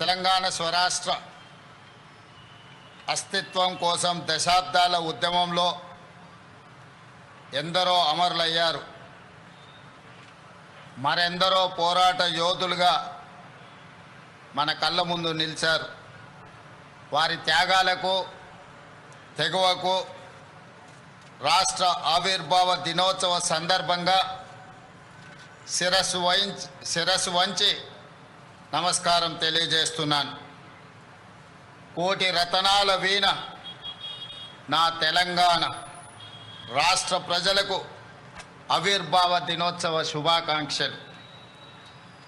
తెలంగాణ స్వరాష్ట్ర అస్తిత్వం కోసం దశాబ్దాల ఉద్యమంలో ఎందరో అమరులయ్యారు. మరెందరో పోరాట యోధులుగా మన కళ్ళ ముందు నిలిచారు. వారి త్యాగాలకు తెగువకు రాష్ట్ర ఆవిర్భావ దినోత్సవ సందర్భంగా శిరస్సు వంచి నమస్కారం తెలియజేస్తున్నాను. కోటి రతనాల వీణ నా తెలంగాణ రాష్ట్ర ప్రజలకు ఆవిర్భావ దినోత్సవ శుభాకాంక్షలు.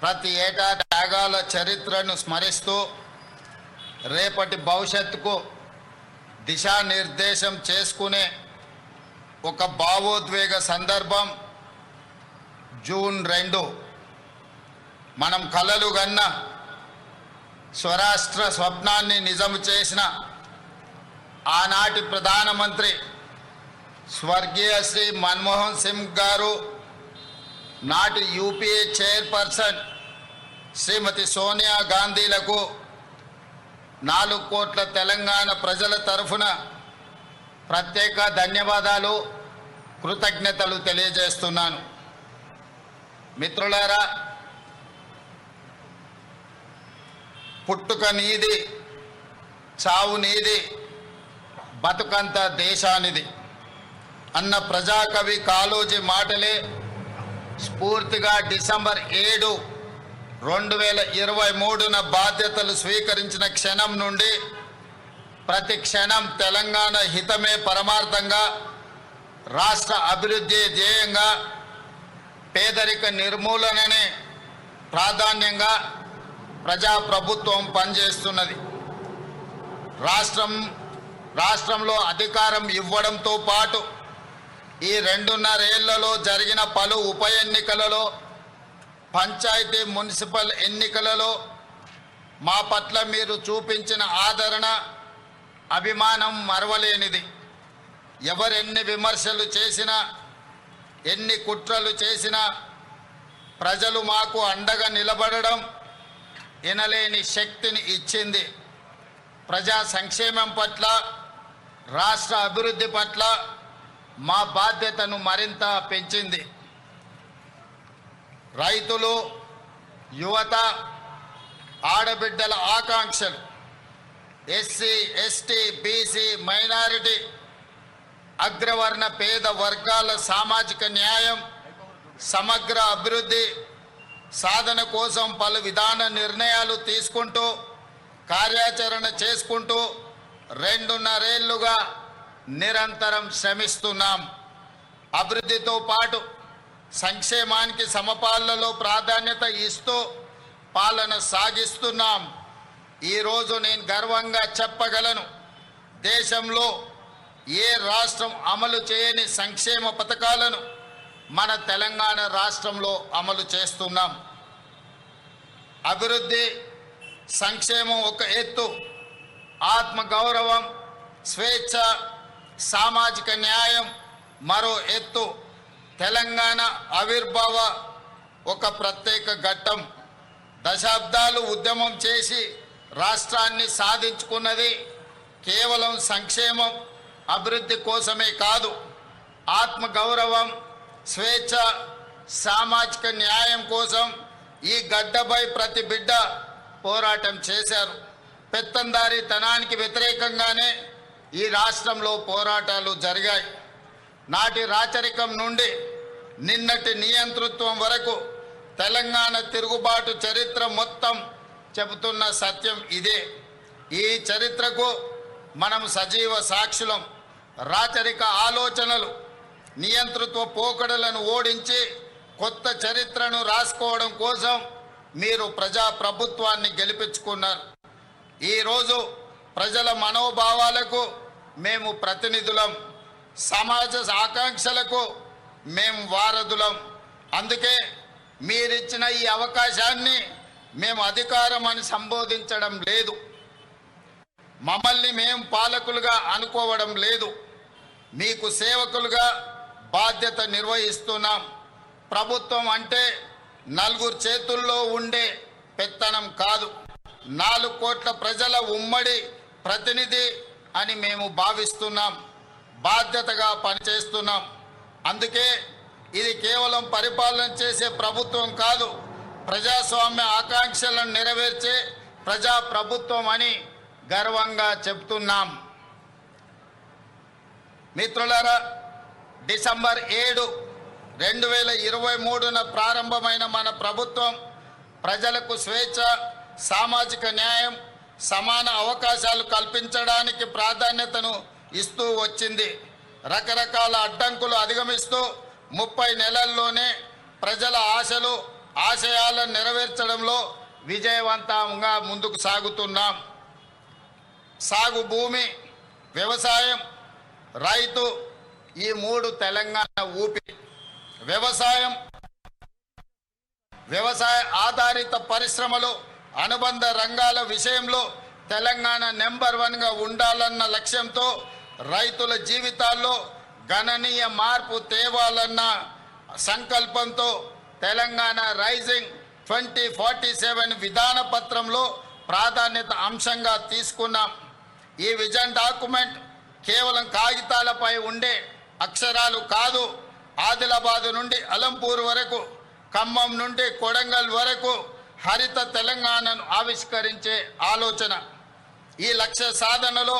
ప్రతి ఏటా త్యాగాల చరిత్రను స్మరిస్తూ రేపటి భవిష్యత్తుకు దిశానిర్దేశం చేసుకునే ఒక భావోద్వేగ సందర్భం జూన్ 2 మనం కలలు గన్న స్వరాష్ట్ర స్వప్నాన్ని నిజం చేసిన ఆనాటి ప్రధానమంత్రి స్వర్గీయ శ్రీ మన్మోహన్ సింగ్ గారు, నాటి యూపీఏ చైర్పర్సన్ శ్రీమతి సోనియా గాంధీలకు 4 కోట్ల తెలంగాణ ప్రజల తరఫున ప్రత్యేక ధన్యవాదాలు, కృతజ్ఞతలు తెలియజేస్తున్నాను. మిత్రులారా, పుట్టుక నీది, చావు నీది, బతుకంత దేశానిది అన్న ప్రజాకవి కాళోజీ మాటలే స్ఫూర్తిగా డిసెంబర్ 7, 2023న బాధ్యతలు స్వీకరించిన క్షణం నుండి ప్రతి క్షణం తెలంగాణ హితమే పరమార్థంగా, రాష్ట్ర అభివృద్ధి ధ్యేయంగా, పేదరిక నిర్మూలననే ప్రాధాన్యంగా ప్రజాప్రభుత్వం పనిచేస్తున్నది. రాష్ట్రంలో అధికారం ఇవ్వడంతో పాటు ఈ 2.5 ఏళ్లలో జరిగిన పలు ఉప ఎన్నికలలో, పంచాయతీ మున్సిపల్ ఎన్నికలలో మా పట్ల మీరు చూపించిన ఆదరణ, అభిమానం మరవలేనిది. ఎవరెన్ని విమర్శలు చేసినా, ఎన్ని కుట్రలు చేసినా ప్రజలు మాకు అండగా నిలబడడం ఎనలేని శక్తిని ఇచ్చింది. ప్రజా సంక్షేమం పట్ల, రాష్ట్ర అభివృద్ధి పట్ల మా బాధ్యతను మరింత పెంచింది. రైతులు, యువత, ఆడబిడ్డల ఆకాంక్షలు, ఎస్సీ, ఎస్టీ, బీసీ, మైనారిటీ, అగ్రవర్ణ పేద వర్గాల సామాజిక న్యాయం, సమగ్ర అభివృద్ధి సాధన కోసం పలు విధాన నిర్ణయాలు తీసుకుంటూ, కార్యాచరణ చేసుకుంటూ 2.5 ఏళ్లుగా నిరంతరం శ్రమిస్తున్నాం. అభివృద్ధితో పాటు సంక్షేమానికి సమపాలలో ప్రాధాన్యత ఇస్తూ పాలన సాగిస్తున్నాం. ఈరోజు నేను గర్వంగా చెప్పగలను, దేశంలో ఏ రాష్ట్రం అమలు చేయని సంక్షేమ పథకాలను మన తెలంగాణ రాష్ట్రంలో అమలు చేస్తున్నాం. అభివృద్ధి, సంక్షేమం ఒక ఎత్తు, ఆత్మగౌరవం, స్వేచ్ఛ, సామాజిక న్యాయం మరో ఎత్తు. తెలంగాణ ఆవిర్భావ ఒక ప్రత్యేక ఘట్టం. దశాబ్దాలు ఉద్యమం చేసి రాష్ట్రాన్ని సాధించుకున్నది కేవలం సంక్షేమం, అభివృద్ధి కోసమే కాదు, ఆత్మగౌరవం, స్వేచ్ఛ, సామాజిక న్యాయం కోసం ఈ గడ్డపై ప్రతి బిడ్డ పోరాటం చేశారు. పెత్తందారీతనానికి వ్యతిరేకంగానే ఈ రాష్ట్రంలో పోరాటాలు జరిగాయి. నాటి రాచరికం నుండి నిన్నటి నియంతృత్వం వరకు తెలంగాణ తిరుగుబాటు చరిత్ర మొత్తం చెబుతున్న సత్యం ఇదే. ఈ చరిత్రకు మనం సజీవ సాక్షులం. రాచరిక ఆలోచనలు, నియంతృత్వ పోకడలను ఓడించి కొత్త చరిత్రను రాసుకోవడం కోసం మీరు ప్రజాప్రభుత్వాన్ని గెలిపించుకున్నారు. ఈరోజు ప్రజల మనోభావాలకు మేము ప్రతినిధులం, సమాజ ఆకాంక్షలకు మేము వారధులం. అందుకే మీరిచ్చిన ఈ అవకాశాన్ని మేము అధికారం అని సంబోధించడం లేదు, మమ్మల్ని మేము పాలకులుగా అనుకోవడం లేదు, మీకు సేవకులుగా బాధ్యత నిర్వహిస్తున్నాం. ప్రభుత్వం అంటే నలుగురు చేతుల్లో ఉండే పెత్తనం కాదు, 4 కోట్ల ప్రజల ఉమ్మడి ప్రతినిధి అని మేము భావిస్తున్నాం, బాధ్యతగా పనిచేస్తున్నాం. అందుకే ఇది కేవలం పరిపాలన చేసే ప్రభుత్వం కాదు, ప్రజాస్వామ్య ఆకాంక్షలను నెరవేర్చే ప్రజా ప్రభుత్వం అని గర్వంగా చెప్తున్నాం. మిత్రులారా, డిసెంబర్ 7, 2023న ప్రారంభమైన మన ప్రభుత్వం ప్రజలకు స్వేచ్ఛ, సామాజిక న్యాయం, సమాన అవకాశాలు కల్పించడానికి ప్రాధాన్యతను ఇస్తూ వచ్చింది. రకరకాల అడ్డంకులు అధిగమిస్తూ 30 నెలల్లోనే ప్రజల ఆశలు, ఆశయాలను నెరవేర్చడంలో విజయవంతంగా ముందుకు సాగుతున్నాం. సాగు భూమి, వ్యవసాయం, రైతు ఈ 3 తెలంగాణ ఊపిరి. వ్యవసాయ ఆధారిత పరిశ్రమలు, అనుబంధ రంగాల విషయంలో తెలంగాణ నెంబర్ 1గా ఉండాలన్న లక్ష్యంతో రైతుల జీవితాల్లో గణనీయ మార్పు తేవాలన్న సంకల్పంతో తెలంగాణ రైజింగ్ 2047 విధాన పత్రంలో ప్రాధాన్యత అంశంగా తీసుకున్నాం. ఈ విజన్ డాక్యుమెంట్ కేవలం కాగితాలపై ఉండే అక్షరాలు కాదు, ఆదిలాబాద్ నుండి అలంపూర్ వరకు, ఖమ్మం నుండి కొడంగల్ వరకు హరిత తెలంగాణను ఆవిష్కరించే ఆలోచన. ఈ లక్ష్య సాధనలో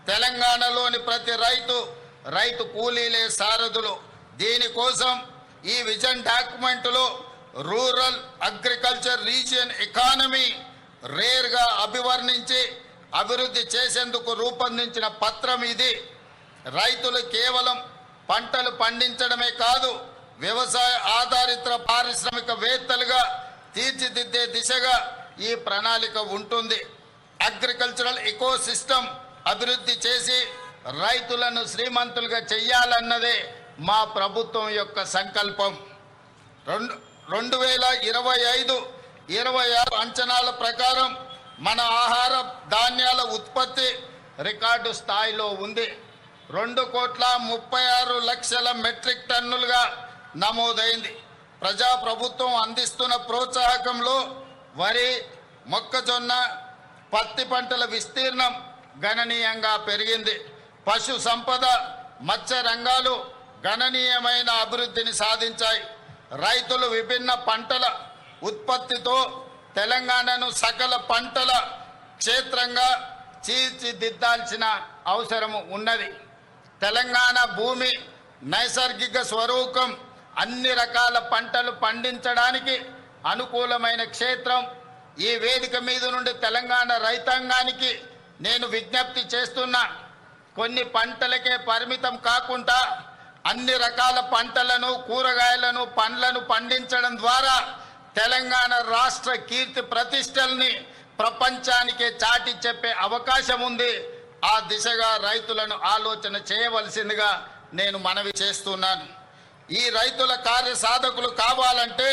తెలంగాణలోని ప్రతి రైతు కూలీలే సారథులు. దీనికోసం ఈ విజన్ డాక్యుమెంట్లో రూరల్ అగ్రికల్చర్ రీజియన్ ఎకానమీ రేర్గా అభివర్ణించి అభివృద్ధి చేసేందుకు రూపొందించిన పత్రం ఇది. రైతులు కేవలం పంటలు పండించడమే కాదు, వ్యవసాయ ఆధారిత పారిశ్రామికవేత్తలుగా తీర్చిదిద్దే దిశగా ఈ ప్రణాళిక ఉంటుంది. అగ్రికల్చరల్ ఎకోసిస్టమ్ అభివృద్ధి చేసి రైతులను శ్రీమంతులుగా చెయ్యాలన్నదే మా ప్రభుత్వం యొక్క సంకల్పం. 2025-26 అంచనాల ప్రకారం మన ఆహార ధాన్యాల ఉత్పత్తి రికార్డు స్థాయిలో ఉంది. 2,36,00,000 మెట్రిక్ టన్నులుగా నమోదైంది. ప్రజాప్రభుత్వం అందిస్తున్న ప్రోత్సాహకంలో వరి, మొక్కజొన్న, పత్తి పంటల విస్తీర్ణం గణనీయంగా పెరిగింది. పశు సంపద, మత్స్య రంగాలు గణనీయమైన అభివృద్ధిని సాధించాయి. రైతులు విభిన్న పంటల ఉత్పత్తితో తెలంగాణను సకల పంటల క్షేత్రంగా తీర్చిదిద్దాల్సిన అవసరం ఉన్నది. తెలంగాణ భూమి నైసర్గిక స్వరూపం అన్ని రకాల పంటలు పండించడానికి అనుకూలమైన క్షేత్రం. ఈ వేదిక మీద నుండి తెలంగాణ రైతాంగానికి నేను విజ్ఞప్తి చేస్తున్నా, కొన్ని పంటలకే పరిమితం కాకుండా అన్ని రకాల పంటలను, కూరగాయలను, పండ్లను పండించడం ద్వారా తెలంగాణ రాష్ట్ర కీర్తి ప్రతిష్టల్ని ప్రపంచానికే చాటి చెప్పే అవకాశం ఉంది. ఆ దిశగా రైతులను ఆలోచన చేయవలసిందిగా నేను మనవి చేస్తున్నాను. ఈ రైతుల కార్యసాధకులు కావాలంటే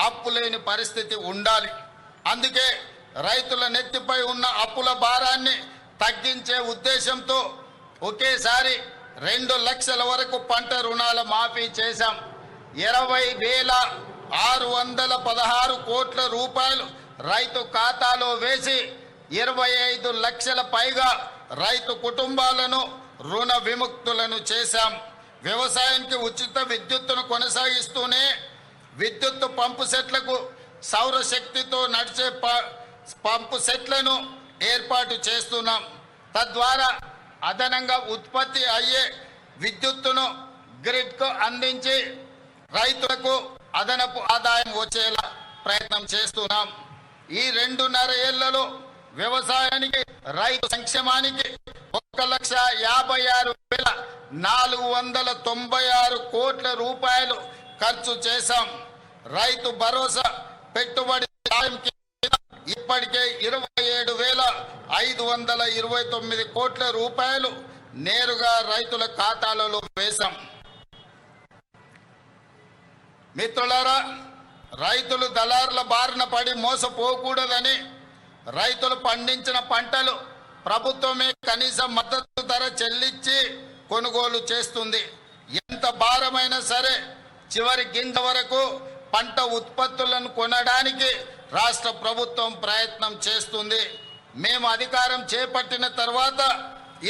అప్పు లేని పరిస్థితి ఉండాలి. అందుకే రైతుల నెత్తిపై ఉన్న అప్పుల భారాన్ని తగ్గించే ఉద్దేశంతో ఒకేసారి 2 లక్షల వరకు పంట రుణాల మాఫీ చేశాం. 20,616 కోట్ల రూపాయలు రైతు ఖాతాలో వేసి 25 లక్షల పైగా రైతు కుటుంబాలను రుణ విముక్తులను చేశాం. వ్యవసాయానికి ఉచిత విద్యుత్తును కొనసాగిస్తూనే విద్యుత్తు పంపు సెట్లకు సౌరశక్తితో నడిచే పంపు సెట్లను ఏర్పాటు చేస్తున్నాం. తద్వారా అదనంగా ఉత్పత్తి అయ్యే విద్యుత్తును గ్రిడ్కు అందించి రైతులకు అదనపు ఆదాయం వచ్చేలా ప్రయత్నం చేస్తున్నాం. ఈ 2.5 ఏళ్లలో వ్యవసాయానికి, రైతు సంక్షేమానికి 1,56,496 కోట్ల రూపాయలు ఖర్చు చేశాం. రైతు భరోసా పెట్టుబడి సాయం ఇప్పటికే 27,529 కోట్ల రూపాయలు నేరుగా రైతుల ఖాతాలలో వేశాం. మిత్రులారా, రైతులు దళారుల బారిన పడి మోసపోకూడదని రైతులు పండించిన పంటలు ప్రభుత్వమే కనీస మద్దతు ధర చెల్లించి కొనుగోలు చేస్తుంది. ఎంత భారమైనా సరే చివరి గింజ వరకు పంట ఉత్పత్తులను కొనడానికి రాష్ట్ర ప్రభుత్వం ప్రయత్నం చేస్తుంది. మేము అధికారం చేపట్టిన తర్వాత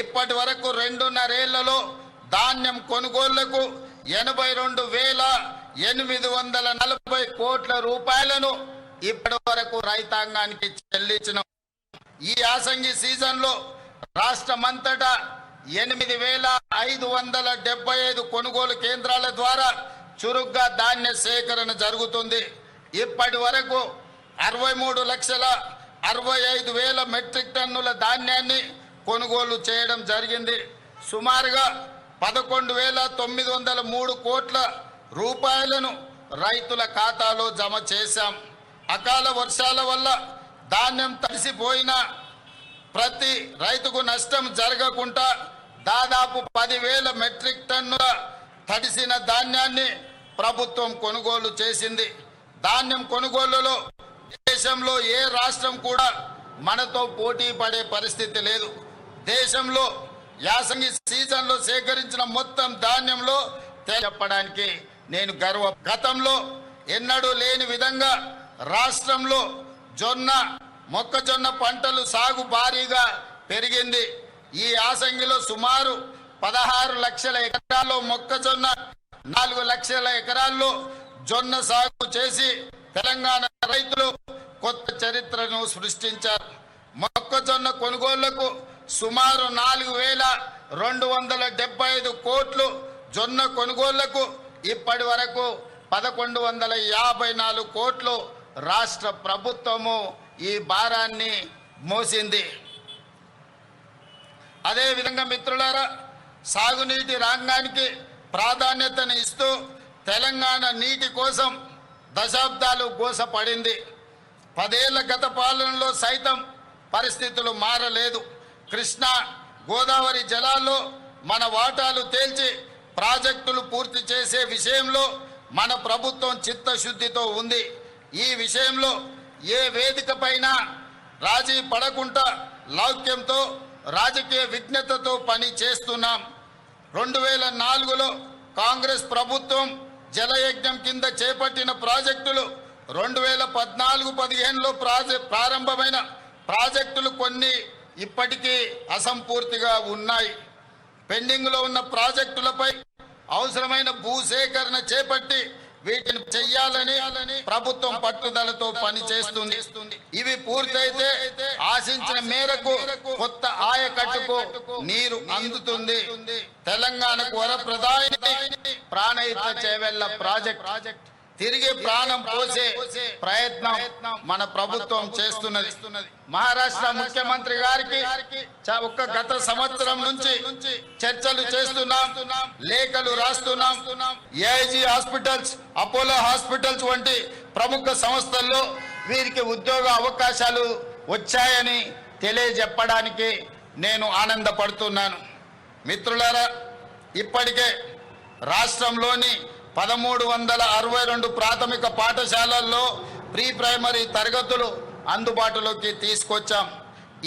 ఇప్పటి వరకు 2.5 ఏళ్లలో ధాన్యం కొనుగోళ్లకు 82,840 కోట్ల రూపాయలను ఇప్పటి వరకు రైతాంగానికి చెల్లించినాం. ఈ యాసంగి సీజన్లో రాష్ట్రమంతటా 8,575 కొనుగోలు కేంద్రాల ద్వారా చురుగ్గా ధాన్య సేకరణ జరుగుతుంది. ఇప్పటి వరకు 63,65,000 మెట్రిక్ టన్నుల ధాన్యాన్ని కొనుగోలు చేయడం జరిగింది. సుమారుగా 11,903 కోట్ల రూపాయలను రైతుల ఖాతాలో జమ చేశాం. అకాల వర్షాల వల్ల ధాన్యం తడిసిపోయినా ప్రతి రైతుకు నష్టం జరగకుండా దాదాపు 10,000 మెట్రిక్ టన్నుల తడిసిన ధాన్యాన్ని ప్రభుత్వం కొనుగోలు చేసింది. ధాన్యం కొనుగోలులో దేశంలో ఏ రాష్ట్రం కూడా మనతో పోటీ పడే పరిస్థితి లేదు. దేశంలో యాసంగి సీజన్లో సేకరించిన మొత్తం ధాన్యంలో చెప్పడానికి నేను గతంలో ఎన్నడూ లేని విధంగా రాష్ట్రంలో జొన్న, మొక్కజొన్న పంటలు సాగు భారీగా పెరిగింది. ఈ యాసంగిలో సుమారు 16 లక్షల ఎకరాల్లో మొక్కజొన్న, 4 లక్షల ఎకరాల్లో జొన్న సాగు చేసి తెలంగాణ రైతులు కొత్త చరిత్రను సృష్టించారు. మొక్కజొన్న కొనుగోళ్లకు సుమారు 4,275 కోట్లు, జొన్న కొనుగోళ్లకు ఇప్పటి వరకు 1,154 కోట్లు రాష్ట్ర ప్రభుత్వము ఈ భారాన్ని మోసింది. అదేవిధంగా మిత్రులారా, సాగునీటి రంగానికి ప్రాధాన్యతను ఇస్తూ తెలంగాణ నీటి కోసం దశాబ్దాలు గోసపడింది. 10 ఏళ్ల గత పాలనలో సైతం పరిస్థితులు మారలేదు. కృష్ణా, గోదావరి జలాల్లో మన వాటాలు తేల్చి ప్రాజెక్టులు పూర్తి చేసే విషయంలో మన ప్రభుత్వం చిత్తశుద్ధితో ఉంది. ఈ విషయంలో ఏ వేదిక పైన రాజీ పడకుండా లౌక్యంతో, రాజకీయ విజ్ఞతతో పని చేస్తున్నాం. 2004లో కాంగ్రెస్ ప్రభుత్వం జలయజ్ఞం కింద చేపట్టిన ప్రాజెక్టులు 2014-15లో ప్రారంభమైన ప్రాజెక్టులు కొన్ని ఇప్పటికీ అసంపూర్తిగా ఉన్నాయి. పెండింగ్లో ఉన్న ప్రాజెక్టులపై అవసరమైన భూసేకరణ చేపట్టి వీటిని చెయ్యాలని ప్రభుత్వం పట్టుదలతో పనిచేస్తుంది. ఇవి పూర్తయితే ఆశించిన మేరకు కొత్త ఆయకట్టుకు నీరు అందుతుంది. తెలంగాణకు వరప్రదాయిని ప్రాణహిత చేవెళ్ల ప్రాజెక్ట్ తిరిగి ప్రాణం పోసే ప్రయత్నం మన ప్రభుత్వం చేస్తున్నది. మహారాష్ట్ర ముఖ్యమంత్రి గారికి గత సంవత్సరం నుంచి చర్చలు చేస్తున్నాం, లేఖలు రాస్తున్నాం. ఏఐజీ హాస్పిటల్స్, అపోలో హాస్పిటల్స్ వంటి ప్రముఖ సంస్థల్లో వీరికి ఉద్యోగ అవకాశాలు వచ్చాయని తెలియజెప్పడానికి నేను ఆనందపడుతున్నాను. మిత్రులారా, ఇప్పటికే రాష్ట్రంలోని 1,362 ప్రాథమిక పాఠశాలల్లో ప్రీ ప్రైమరీ తరగతులు అందుబాటులోకి తీసుకొచ్చాం.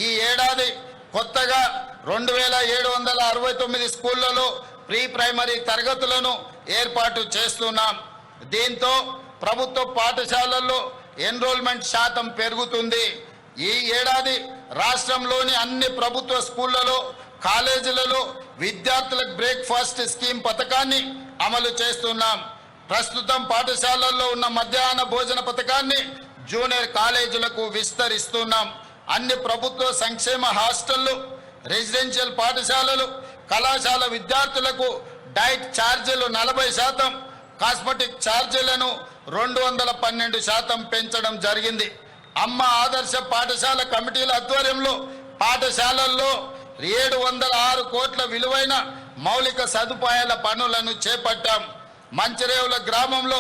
ఈ ఏడాది కొత్తగా 2,769 స్కూళ్లలో ప్రీ ప్రైమరీ తరగతులను ఏర్పాటు చేస్తున్నాం. దీంతో ప్రభుత్వ పాఠశాలల్లో ఎన్రోల్మెంట్ శాతం పెరుగుతుంది. ఈ ఏడాది రాష్ట్రంలోని అన్ని ప్రభుత్వ స్కూళ్లలో, కాలేజీలలో విద్యార్థులకు బ్రేక్ఫాస్ట్ స్కీమ్ పథకాన్ని అమలు చేస్తున్నాం. ప్రస్తుతం పాఠశాలల్లో ఉన్న మధ్యాహ్న భోజన పథకాన్ని జూనియర్ కాలేజీలకు విస్తరిస్తున్నాం. అన్ని ప్రభుత్వ సంక్షేమ హాస్టళ్లు, రెసిడెన్షియల్ పాఠశాలలు, కళాశాల విద్యార్థులకు డైట్ ఛార్జీలు 40%, కాస్మెటిక్ ఛార్జీలను 212% పెంచడం జరిగింది. అమ్మ ఆదర్శ పాఠశాల కమిటీల ఆధ్వర్యంలో పాఠశాలల్లో 706 కోట్ల విలువైన మౌలిక సదుపాయాల పనులను చేపట్టాం. మంచిరేవుల గ్రామంలో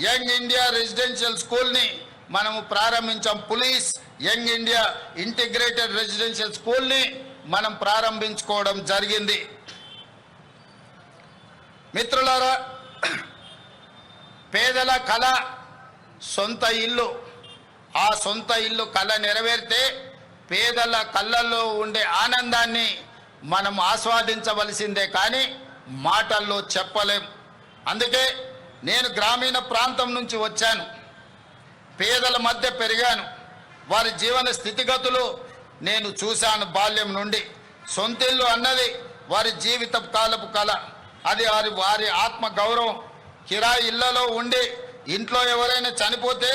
యంగ్ ఇండియా రెసిడెన్షియల్ స్కూల్ని మనము ప్రారంభించాం. Pulleys young India integrated residential స్కూల్ని మనం ప్రారంభించుకోవడం జరిగింది. మిత్రులారా, పేదల కళ సొంత ఇల్లు. ఆ సొంత ఇల్లు కళ నెరవేరితే పేదల కళ్ళల్లో ఉండే ఆనందాన్ని మనం ఆస్వాదించవలసిందే కానీ మాటల్లో చెప్పలేం. అందుకే నేను గ్రామీణ ప్రాంతం నుంచి వచ్చాను. పేదల మధ్య పెరిగాను. వారి జీవన స్థితిగతులు నేను చూశాను. బాల్యం నుండి సొంతిల్లు అన్నది వారి జీవిత కాలపు కళ. అది వారి ఆత్మ గౌరవం. కిరాయి ఇళ్లలో ఉండి ఇంట్లో ఎవరైనా చనిపోతే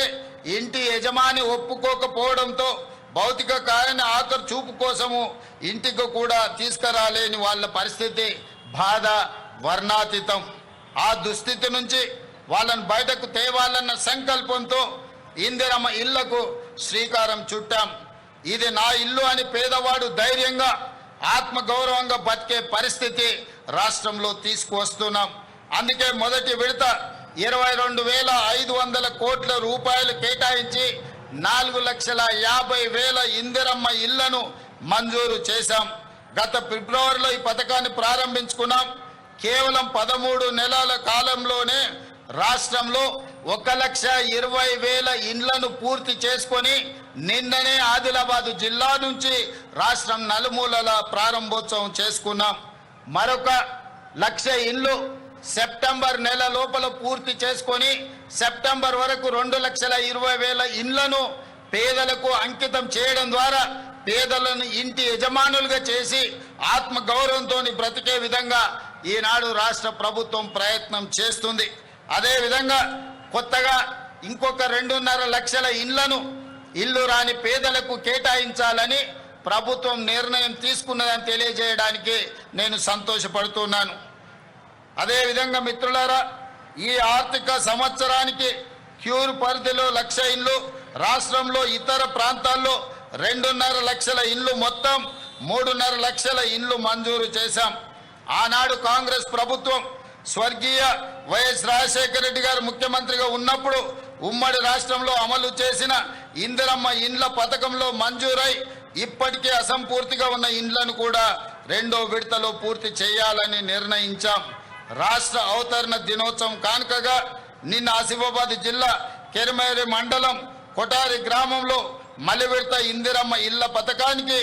ఇంటి యజమాని ఒప్పుకోకపోవడంతో భౌతిక కార్యాన్ని ఆఖరి చూపు కోసము ఇంటికి కూడా తీసుకురాలేని వాళ్ళ పరిస్థితి, బాధ వర్ణాతీతం. ఆ దుస్థితి నుంచి వాళ్ళని బయటకు తేవాలన్న సంకల్పంతో ఇందిరమ్మ ఇళ్లకు శ్రీకారం చుట్టాం. ఇది నా ఇల్లు అని పేదవాడు ధైర్యంగా ఆత్మగౌరవంగా బతికే పరిస్థితి రాష్ట్రంలో తీసుకువస్తున్నాం. అందుకే మొదటి విడత 22,500 కోట్ల రూపాయలు కేటాయించి 4,50,000 ఇందిరమ్మ ఇళ్లను మంజూరు చేశాం. గత ఫిబ్రవరిలో ఈ పథకాన్ని ప్రారంభించుకున్నాం. కేవలం 13 నెలల కాలంలోనే రాష్ట్రంలో 1,20,000 ఇండ్లను పూర్తి చేసుకొని నిన్ననే ఆదిలాబాద్ జిల్లా నుంచి రాష్ట్రం నలుమూలల ప్రారంభోత్సవం చేసుకున్నాం. మరొక 1,00,000 ఇండ్లు సెప్టెంబర్ నెల లోపల పూర్తి చేసుకొని సెప్టెంబర్ వరకు 2,20,000 ఇండ్లను పేదలకు అంకితం చేయడం ద్వారా పేదలను ఇంటి యజమానులుగా చేసి ఆత్మ గౌరవంతో బ్రతికే విధంగా ఈనాడు రాష్ట్ర ప్రభుత్వం ప్రయత్నం చేస్తుంది. అదేవిధంగా కొత్తగా ఇంకొక 2.5 లక్షల ఇండ్లను ఇల్లు రాని పేదలకు కేటాయించాలని ప్రభుత్వం నిర్ణయం తీసుకున్నదని తెలియజేయడానికి నేను సంతోషపడుతున్నాను. అదేవిధంగా మిత్రులారా, ఈ ఆర్థిక సంవత్సరానికి క్యూర్ పరిధిలో 1,00,000 ఇండ్లు, రాష్ట్రంలో ఇతర ప్రాంతాల్లో 2.5 లక్షల ఇండ్లు, మొత్తం 3.5 లక్షల ఇండ్లు మంజూరు చేశాం. ఆనాడు కాంగ్రెస్ ప్రభుత్వం స్వర్గీయ వైఎస్ రాజశేఖర రెడ్డి గారు ముఖ్యమంత్రిగా ఉన్నప్పుడు ఉమ్మడి రాష్ట్రంలో అమలు చేసిన ఇందిరమ్మ ఇండ్ల పథకంలో మంజూరై ఇప్పటికే అసంపూర్తిగా ఉన్న ఇండ్లను కూడా 2వ విడతలో పూర్తి చేయాలని నిర్ణయించాం. రాష్ట్ర అవతరణ దినోత్సవం కానుకగా నిన్న ఆసిఫాబాద్ జిల్లా కెరిమేరి మండలం కొటారి గ్రామంలో మలి విడత ఇందిరమ్మ ఇళ్ల పథకానికి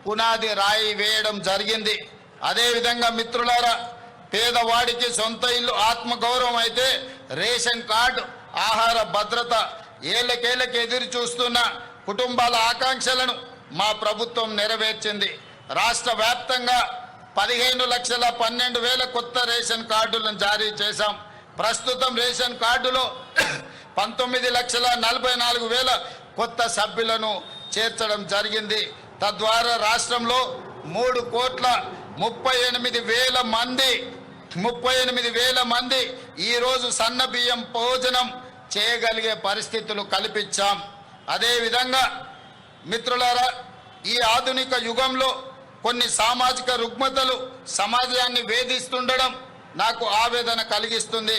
పునాది రాయి వేయడం జరిగింది. అదేవిధంగా మిత్రులారా, పేదవాడికి సొంత ఇల్లు ఆత్మగౌరవం అయితే రేషన్ కార్డు, ఆహార భద్రత, ఏళ్ళకేళ్ళకి ఎదురు చూస్తున్న కుటుంబాల ఆకాంక్షలను మా ప్రభుత్వం నెరవేర్చింది. రాష్ట్ర వ్యాప్తంగా 15,12,000 కొత్త రేషన్ కార్డులను జారీ చేశాం. ప్రస్తుతం రేషన్ కార్డులో 19,44,000 కొత్త సభ్యులను చేర్చడం జరిగింది. తద్వారా రాష్ట్రంలో 3,38,000 మంది ఈరోజు సన్న బియ్యం భోజనం చేయగలిగే పరిస్థితులు కల్పించాం. అదేవిధంగా మిత్రులారా, ఈ ఆధునిక యుగంలో కొన్ని సామాజిక రుగ్మతలు సమాజాన్ని వేధిస్తుండడం నాకు ఆవేదన కలిగిస్తుంది.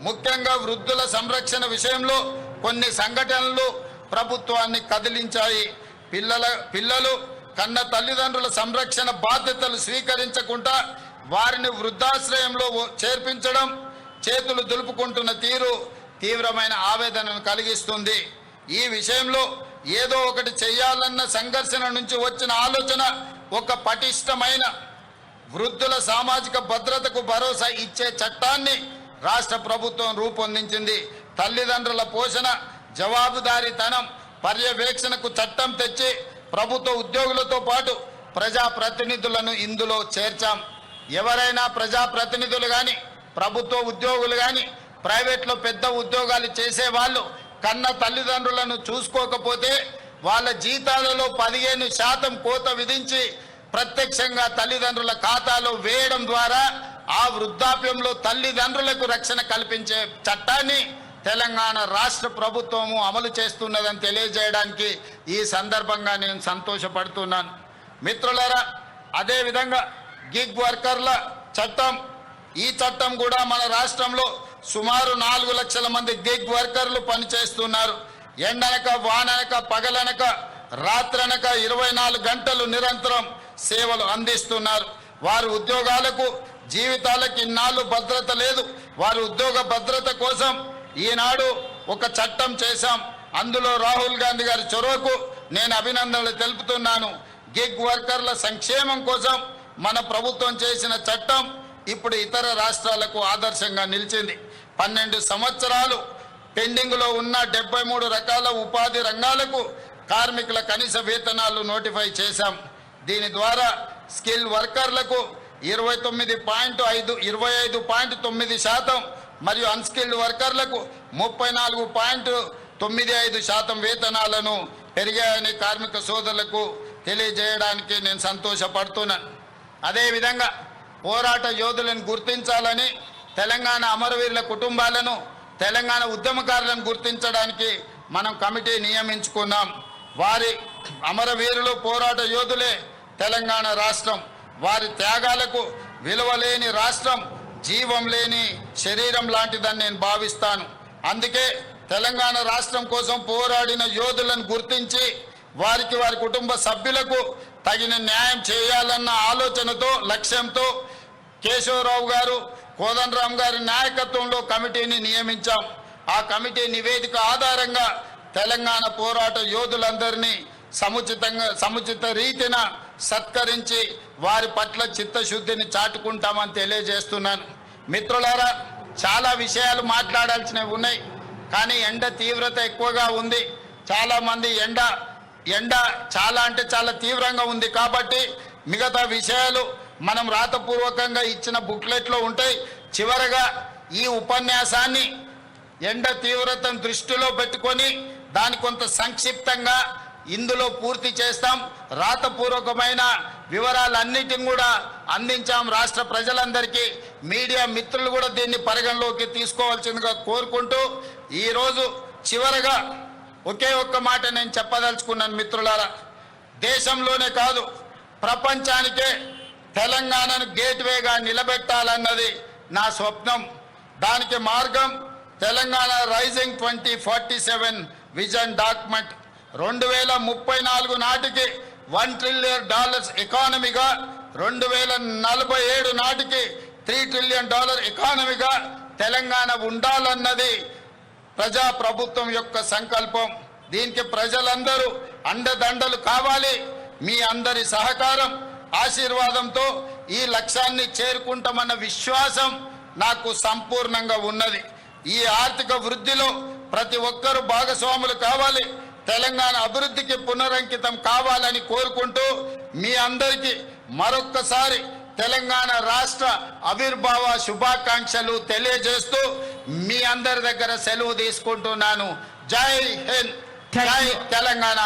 ముఖ్యంగా వృద్ధుల సంరక్షణ విషయంలో కొన్ని సంఘటనలు ప్రభుత్వాన్ని కదిలించాయి. పిల్లలు కన్న తల్లిదండ్రుల సంరక్షణ బాధ్యతలు స్వీకరించకుండా వారిని వృద్ధాశ్రయంలో చేర్పించడం, చేతులు దులుపుకుంటున్న తీరు తీవ్రమైన ఆవేదనను కలిగిస్తుంది. ఈ విషయంలో ఏదో ఒకటి చేయాలన్న సంఘర్షణ నుంచి వచ్చిన ఆలోచన ఒక పటిష్టమైన వృద్ధుల సామాజిక భద్రతకు భరోసా ఇచ్చే చట్టాన్ని రాష్ట్ర ప్రభుత్వం రూపొందించింది. తల్లిదండ్రుల పోషణ, జవాబుదారీతనం, పర్యవేక్షణకు చట్టం తెచ్చి ప్రభుత్వ ఉద్యోగులతో పాటు ప్రజాప్రతినిధులను ఇందులో చేర్చాం. ఎవరైనా ప్రజాప్రతినిధులు కానీ, ప్రభుత్వ ఉద్యోగులు కానీ, ప్రైవేట్లో పెద్ద ఉద్యోగాలు చేసేవాళ్ళు కన్న తల్లిదండ్రులను చూసుకోకపోతే వాళ్ళ జీతాలలో 15% కోత విధించి ప్రత్యక్షంగా తల్లిదండ్రుల ఖాతాలో వేయడం ద్వారా ఆ వృద్ధాప్యంలో తల్లిదండ్రులకు రక్షణ కల్పించే చట్టాన్ని తెలంగాణ రాష్ట్ర ప్రభుత్వము అమలు చేస్తున్నదని తెలియజేయడానికి ఈ సందర్భంగా నేను సంతోషపడుతున్నాను. మిత్రులారా, అదేవిధంగా గిగ్ వర్కర్ల చట్టం, ఈ చట్టం కూడా మన రాష్ట్రంలో సుమారు 4 లక్షల మంది గిగ్ వర్కర్లు పనిచేస్తున్నారు. ఎండనక, వాననక, పగలనక, రాత్రనక 24 గంటలు నిరంతరం సేవలు అందిస్తున్నారు. వారి ఉద్యోగాలకు, జీవితాలకు ఇన్నాళ్ళు భద్రత లేదు. వారి ఉద్యోగ భద్రత కోసం ఈనాడు ఒక చట్టం చేశాం. అందులో రాహుల్ గాంధీ గారి చొరవకు నేను అభినందనలు తెలుపుతున్నాను. గిగ్ వర్కర్ల సంక్షేమం కోసం మన ప్రభుత్వం చేసిన చట్టం ఇప్పుడు ఇతర రాష్ట్రాలకు ఆదర్శంగా నిలిచింది. 12 సంవత్సరాలు పెండింగ్లో ఉన్న 73 రకాల ఉపాధి రంగాలకు కార్మికుల కనీస వేతనాలు నోటిఫై చేశాం. దీని ద్వారా స్కిల్ వర్కర్లకు 25.9% మరియు అన్స్కిల్డ్ వర్కర్లకు 34.95% వేతనాలను పెరిగాయని కార్మిక సోదరులకు తెలియజేయడానికి నేను సంతోషపడుతున్నాను. అదేవిధంగా పోరాట యోధులను గుర్తించాలని, తెలంగాణ అమరవీరుల కుటుంబాలను, తెలంగాణ ఉద్యమకారులను గుర్తించడానికి మనం కమిటీ నియమించుకున్నాం. వారి అమరవీరులు పోరాట యోధులే తెలంగాణ రాష్ట్రం. వారి త్యాగాలకు విలువలేని రాష్ట్రం జీవం లేని శరీరం లాంటిదని నేను భావిస్తాను. అందుకే తెలంగాణ రాష్ట్రం కోసం పోరాడిన యోధులను గుర్తించి వారికి, వారి కుటుంబ సభ్యులకు తగిన న్యాయం చేయాలన్న ఆలోచనతో, లక్ష్యంతో కేశవరావు గారు, కోదండరామ్ గారి నాయకత్వంలో కమిటీని నియమించాం. ఆ కమిటీ నివేదిక ఆధారంగా తెలంగాణ పోరాట యోధులందరినీ సముచిత రీతిన సత్కరించి వారి పట్ల చిత్తశుద్ధిని చాటుకుంటామని తెలియజేస్తున్నాను. మిత్రులారా, చాలా విషయాలు మాట్లాడాల్సినవి ఉన్నాయి. కానీ ఎండ తీవ్రత ఎక్కువగా ఉంది. చాలామంది ఎండ చాలా అంటే చాలా తీవ్రంగా ఉంది కాబట్టి మిగతా విషయాలు మనం రాతపూర్వకంగా ఇచ్చిన బుక్లెట్లో ఉంటాయి. చివరగా ఈ ఉపన్యాసాన్ని ఎండ తీవ్రతను దృష్టిలో పెట్టుకొని దాని కొంత సంక్షిప్తంగా ఇందులో పూర్తి చేస్తాం. రాతపూర్వకమైన వివరాలన్నిటిని కూడా అందించాం రాష్ట్ర ప్రజలందరికీ. మీడియా మిత్రులు కూడా దీన్ని పరిగణలోకి తీసుకోవాల్సిందిగా కోరుకుంటూ ఈరోజు చివరగా ఒకే ఒక్క మాట నేను చెప్పదలుచుకున్నాను. మిత్రులారా, దేశంలోనే కాదు ప్రపంచానికే తెలంగాణను గేట్వేగా నిలబెట్టాలన్నది నా స్వప్నం. దానికి మార్గం తెలంగాణ రైజింగ్ 2047 విజన్ డాక్యుమెంట్. 2034 నాటికి $1 ట్రిలియన్ ఎకానమీగా, 2047 నాటికి $3 ట్రిలియన్ ఎకానమీగా తెలంగాణ ఉండాలన్నది ప్రజాప్రభుత్వం యొక్క సంకల్పం. దీనికి ప్రజలందరూ అండదండలు కావాలి. మీ అందరి సహకారం, ఆశీర్వాదంతో ఈ లక్ష్యాన్ని చేరుకుంటామన్న విశ్వాసం నాకు సంపూర్ణంగా ఉన్నది. ఈ ఆర్థిక వృద్ధిలో ప్రతి ఒక్కరూ భాగస్వాములు కావాలి. తెలంగాణ అభివృద్ధికి పునరంకితం కావాలని కోరుకుంటూ మీ అందరికీ మరొక్కసారి తెలంగాణ రాష్ట్ర ఆవిర్భావ శుభాకాంక్షలు తెలియజేస్తూ మీ అందరి దగ్గర సెలవు తీసుకుంటున్నాను. జై హింద్, జై తెలంగాణ.